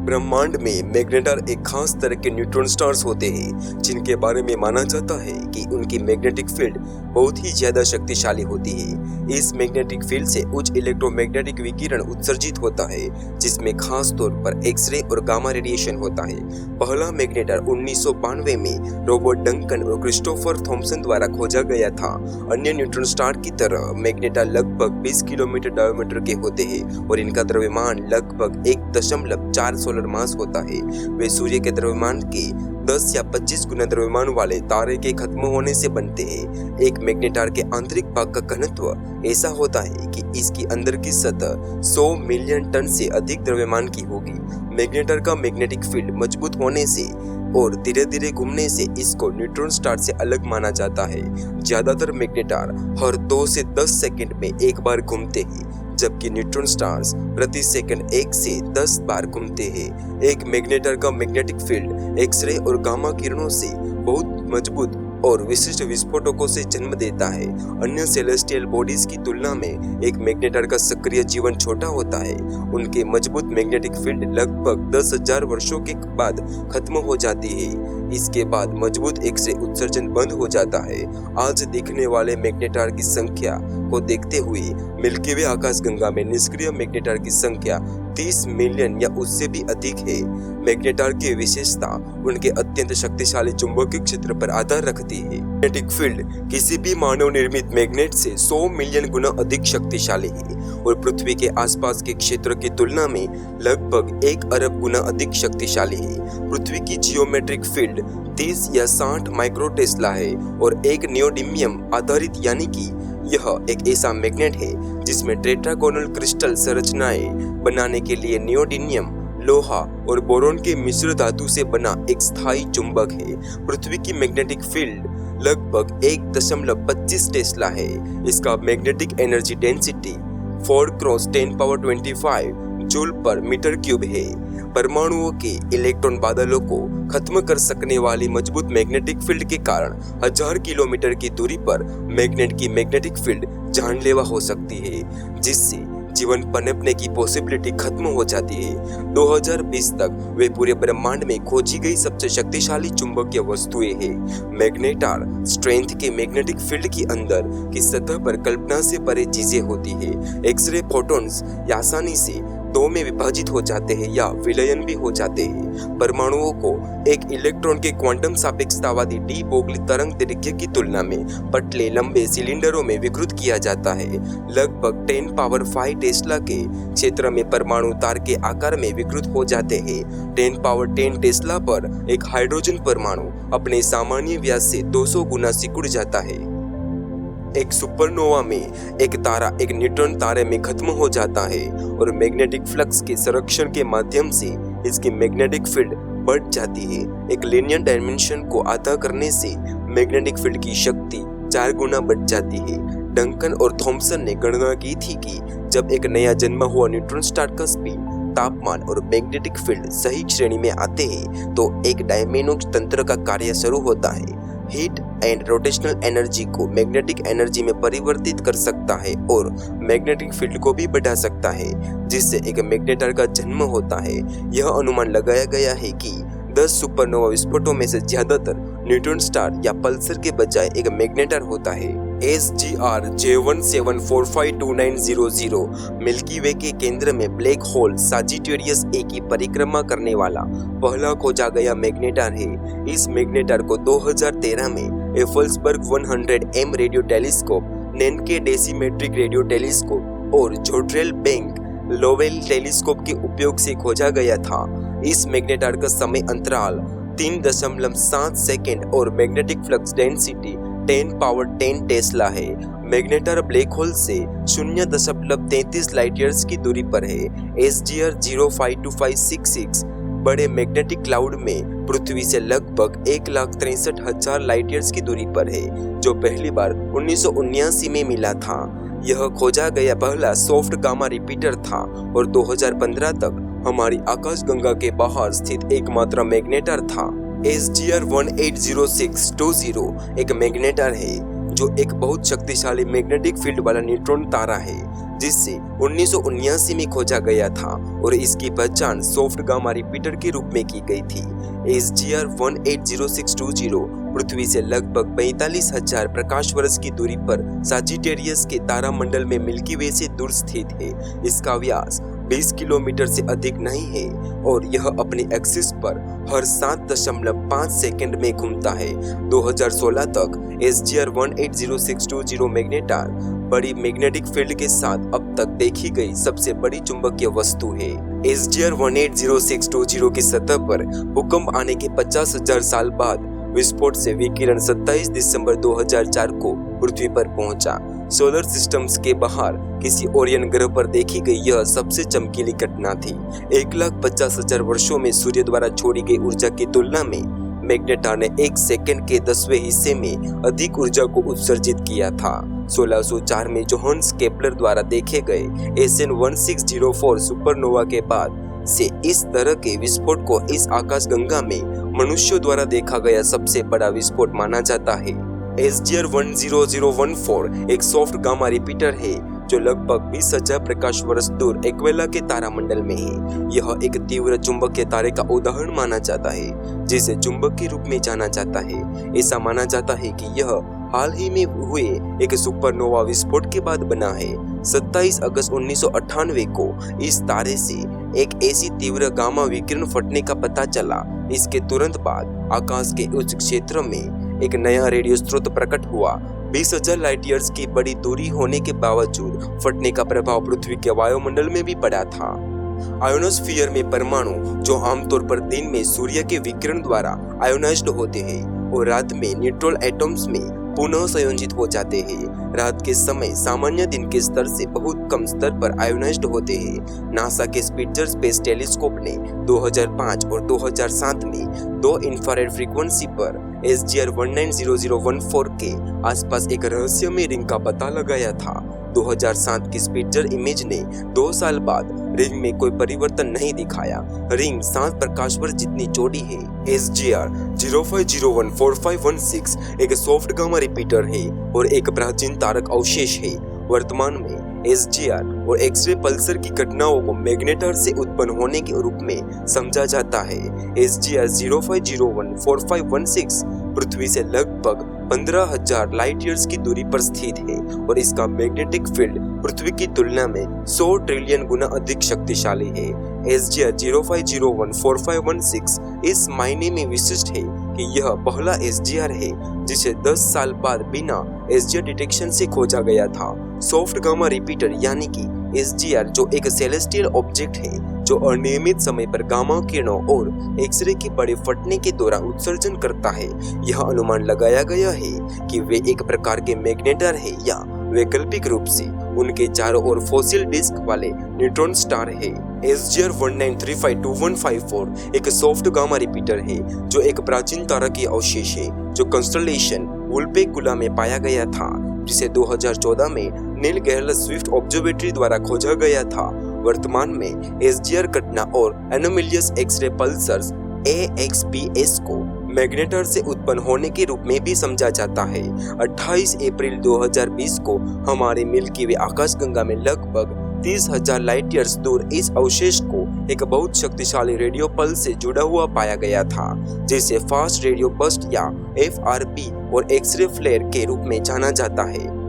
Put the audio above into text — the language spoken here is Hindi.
ब्रह्मांड में मैग्नेटार एक खास तरह के न्यूट्रॉन स्टार्स होते हैं जिनके बारे में माना जाता है कि उनकी मैग्नेटिक फील्ड बहुत ही ज्यादा शक्तिशाली होती है। इस मैग्नेटिक फील्ड से उच्च इलेक्ट्रोमैग्नेटिक विकिरण उत्सर्जित होता है जिसमें खास तौर पर एक्सरे और गामा रेडिएशन होता है। पहला मैग्नेटार 1992 में रॉबर्ट डंकन और क्रिस्टोफर थॉमसन द्वारा खोजा गया था। अन्य न्यूट्रॉन स्टार की तरह मैग्नेटार लगभग 20 किलोमीटर डायमीटर के होते हैं और इनका द्रव्यमान लगभग 1.4 सोलर मास होता है। वे सूर्य के द्रव्यमान के 10 या 25 गुना द्रव्यमान वाले तारे के खत्म होने से बनते हैं। एक मैग्नेटार के आंतरिक भाग का घनत्व ऐसा होता है कि इसकी अंदर की सतह 100 मिलियन टन से अधिक द्रव्यमान की होगी। मैग्नेटार का मैग्नेटिक फील्ड मजबूत होने से और धीरे धीरे घूमने से इसको न्यूट्रॉन स्टार से अलग माना जाता है। ज्यादातर मैग्नेटार हर 2 से 10 सेकंड में एक बार घूमते हैं, जबकि न्यूट्रॉन स्टार्स प्रति सेकंड 1 से 10 बार घूमते हैं। एक मैग्नेटार का मैग्नेटिक फील्ड एक्सरे और गामा किरणों से बहुत मजबूत और विशिष्ट विस्फोटकों से जन्म देता है। अन्य सेलेस्टियल बॉडीज की तुलना में एक मैग्नेटार का सक्रिय जीवन छोटा होता है। उनके मजबूत मैग्नेटिक फील्ड लगभग 10,000 वर्षों के बाद खत्म हो जाती है। इसके बाद मजबूत एक्सरे उत्सर्जन बंद हो जाता है। आज दिखने वाले मैग्नेटार की संख्या को देखते हुए मिल्की वे आकाशगंगा में निष्क्रिय मैग्नेटार की संख्या 30 मिलियन या उससे भी अधिक है। मैग्नेटार की विशेषता उनके अत्यंत शक्तिशाली चुंबकीय क्षेत्र पर आधार रखती है। मैग्नेटिक फील्ड किसी भी मानव निर्मित मैग्नेट से 100 मिलियन गुना अधिक शक्तिशाली है और पृथ्वी के आसपास के क्षेत्र की तुलना में लगभग 1 अरब गुना अधिक शक्तिशाली है। पृथ्वी की जियोमेट्रिक फील्ड 30 या 60 माइक्रो टेस्ला है और एक नियोडिमियम आधारित यानी कि यह एक ऐसा मैग्नेट है जिसमें टेट्रागोनल क्रिस्टल संरचनाएं बनाने के लिए नियोडिमियम, लोहा और बोरोन के मिश्र धातु से बना एक स्थायी चुंबक है। पृथ्वी की मैग्नेटिक फील्ड लगभग 1.25 टेस्ला है। इसका magnetic energy density 4 × 10⁻25 joule per metre cube है। परमाणुओं के इलेक्ट्रॉन बादलों को खत्म कर सकने वाली मजबूत मैग्नेटिक फील्ड के कारण 1000 किलोमीटर की दूरी पर मैग्नेट की मैग्नेटिक फील्ड जानलेवा हो सकती है, जिससे जीवन पनपने की पॉसिबिलिटी खत्म हो जाती है। 2020 तक वे पूरे ब्रह्मांड में खोजी गई सबसे शक्तिशाली चुंबकीय वस्तुएं हैं। मैग्नेटार स्ट्रेंथ के मैग्नेटिक फील्ड के अंदर की सतह पर कल्पना से परे चीजें होती है। एक्सरे फोटॉन्स आसानी से 2 में विभाजित हो जाते हैं या विलयन भी हो जाते हैं। परमाणुओं को एक इलेक्ट्रॉन के क्वांटम सापेक्षतावादी डी बोगली तरंग दैर्घ्य की तुलना में पतले लंबे सिलेंडरों में विकृत किया जाता है। लगभग 10⁻5 टेस्ला के क्षेत्र में परमाणु तार के आकार में विकृत हो जाते हैं। 10⁻10 टेस्ला पर एक हाइड्रोजन परमाणु अपने सामान्य व्यास से 200 गुना सिकुड़ जाता है। एक सुपरनोवा में एक तारा एक न्यूट्रॉन तारे में खत्म हो जाता है और मैग्नेटिक फ्लक्स के संरक्षण के माध्यम से इसकी मैग्नेटिक फील्ड बढ़ जाती है। एक लीनियर डायमेंशन को अदा करने से मैग्नेटिक फील्ड की शक्ति 4 गुना बढ़ जाती है। डंकन और थॉमसन ने गणना की थी कि जब एक नया जन्मा हुआ न्यूट्रॉन स्टार का स्पिन, तापमान और मैग्नेटिक फील्ड सही श्रेणी में आते हैं तो एक डायनेमिक तंत्र का कार्य शुरू होता है। हीट एंड रोटेशनल एनर्जी को मैग्नेटिक एनर्जी में परिवर्तित कर सकता है और मैग्नेटिक फील्ड को भी बढ़ा सकता है, जिससे एक मैग्नेटार का जन्म होता है। यह अनुमान लगाया गया है कि 10 सुपरनोवा विस्फोटों में से ज्यादातर न्यूट्रॉन स्टार या पल्सर के बजाय एक मैग्नेटार होता है। SGR J17452900 मिल्की वे के केंद्र में ब्लैक होल साजिटेरियस ए की परिक्रमा करने वाला पहला खोजा गया मैग्नेटार है। इस मैग्नेटार को 2013 में एफल्सबर्ग 100M रेडियो टेलीस्कोप, नेनके डेसीमेट्रिक रेडियो टेलीस्कोप और जोड्रेल बैंक लोवेल टेलीस्कोप के उपयोग से खोजा गया था। इस मैग्नेटार का समय अंतराल 3.7 सेकेंड और मैग्नेटिक फ्लक्स डेंसिटी 10⁻10 टेस्ला है। मैग्नेटार ब्लैक होल से 0.33 लाइट ईयर्स की दूरी पर है। SGR 052566 बड़े मैग्नेटिक क्लाउड में पृथ्वी से लगभग 1,63,000 लाइट ईयर्स की दूरी पर है, जो पहली बार 1979 में मिला था। यह खोजा गया पहला सॉफ्ट गामा रिपीटर था और 2015 तक हमारी आकाशगंगा के बाहर स्थित एकमात्र मैग्नेटार था। SGR 180620 एक मैग्नेटार है जो एक बहुत शक्तिशाली मैग्नेटिक फील्ड वाला न्यूट्रॉन तारा है, जिससे 1979 में खोजा गया था और इसकी पहचान सॉफ्ट गामा रिपीटर के रूप में की गई थी। SGR 180620 पृथ्वी से लगभग 45,000 प्रकाश वर्ष की दूरी पर साजिटेरियस के तारामंडल में मिल्की वे से दूर स्थित है। इसका व्यास 20 किलोमीटर से अधिक नहीं है और यह अपनी एक्सिस पर हर 7.5 सेकंड में घूमता है। 2016 तक SGR 180620 मैग्नेटार बड़ी मैग्नेटिक फील्ड के साथ अब तक देखी गई सबसे बड़ी चुंबकीय वस्तु है। SGR 180620 की सतह पर भूकंप आने के 50,000 साल बाद विस्फोट से विकिरण 27 दिसंबर 2004 को पृथ्वी पर पहुंचा। सोलर सिस्टम्स के बाहर किसी ओरियन ग्रह पर देखी गई यह सबसे चमकीली घटना थी। 1,50,000 वर्षों में सूर्य द्वारा छोड़ी गई ऊर्जा की तुलना में मैग्नेटार ने 1 सेकंड के 10वें हिस्से में अधिक ऊर्जा को उत्सर्जित किया था। 1604 में जोहान्स केपलर द्वारा देखे गए SN 1604 सुपरनोवा के बाद से इस तरह के विस्फोट को इस आकाशगंगा में मनुष्यों द्वारा देखा गया सबसे बड़ा विस्फोट माना जाता है। SGR 10014 एक सॉफ्ट गामा रिपीटर है जो लगभग 20,000 प्रकाश वर्ष दूर एक्वेला के तारामंडल में है। यह एक तीव्र चुंबकीय तारे का उदाहरण माना जाता है जिसे चुंबक के रूप में जाना जाता है। ऐसा माना जाता है कि यह हाल ही में हुए एक सुपरनोवा विस्फोट के बाद बना है। 27 अगस्त 1998 को इस तारे से एक ऐसी तीव्र गामा विकिरण फटने का पता चला। इसके तुरंत बाद आकाश के उच्च क्षेत्र में एक नया रेडियो स्रोत प्रकट हुआ। 20,000 लाइट ईयर्स की बड़ी दूरी होने के बावजूद फटने का प्रभाव पृथ्वी के वायुमंडल में भी पड़ा था। आयोनोस्फीयर में परमाणु, जो आमतौर पर दिन में सूर्य के विकिरण द्वारा आयोनाइज्ड होते हैं और रात में न्यूट्रॉन एटम्स में पुनः संयोजित हो जाते हैं, रात के समय सामान्य दिन के स्तर से बहुत कम स्तर पर आयोनाइज्ड होते हैं। नासा के स्पिट्जर स्पेस टेलीस्कोप ने 2005 और 2007 में 2 इंफ्रारेड फ्रीक्वेंसी पर SGR 190014 के आसपास एक रहस्यमय रिंग का पता लगाया था। 2007 की स्पिट्जर इमेज ने 2 साल बाद रिंग में कोई परिवर्तन नहीं दिखाया। रिंग 7 प्रकाश वर्ष जितनी चौड़ी है। SGR 05014516 एक सॉफ्ट गामा रिपीटर है और एक प्राचीन तारक अवशेष है। वर्तमान में SGR और एक्सरे पल्सर की घटनाओं को मैग्नेटार से उत्पन्न होने के रूप में समझा जाता है। SGR 05014516 पृथ्वी से लगभग 15,000 लाइट ईयर्स की दूरी पर स्थित है और इसका मैग्नेटिक फील्ड पृथ्वी की तुलना में 100 ट्रिलियन गुना अधिक शक्तिशाली है। SGR 05014516 इस मायने में विशिष्ट है कि यह पहला SGR है जिसे 10 साल बाद बिना SGR डिटेक्शन से खोजा गया था। सॉफ्ट गामा रिपीटर यानी कि SGR जो एक सेलेस्टियल ऑब्जेक्ट है जो अनियमित समय पर गामा किरणों और एक्सरे के बड़े फटने के दौरान उत्सर्जन करता है। यह अनुमान लगाया गया है कि वे एक प्रकार के मैग्नेटार है या वैकल्पिक रूप से उनके चारों ओर फॉसिल डिस्क वाले न्यूट्रॉन स्टार है। SGR 19352154 एक सॉफ्ट गामा रिपीटर है जो एक प्राचीन तारकीय अवशेष है जो कंस्टलेशन वुल्पेकुला में पाया गया था, जिसे 2014 में नील गेहरल स्विफ्ट ऑब्जर्वेटरी द्वारा खोजा गया था। वर्तमान में SGR घटना और एनोमेलियस एक्सरे पल्सर्स AXPS को मैग्नेटार से उत्पन्न होने के रूप में भी समझा जाता है। 28 अप्रैल 2020 को हमारे मिल्की वे आकाशगंगा में लगभग 30,000 लाइट ईयर्स दूर इस अवशेष को एक बहुत शक्तिशाली रेडियो पल्स से जुड़ा हुआ पाया गया था, जिसे फास्ट रेडियो बर्स्ट या FRB और एक्सरे फ्लेयर के रूप में जाना जाता है।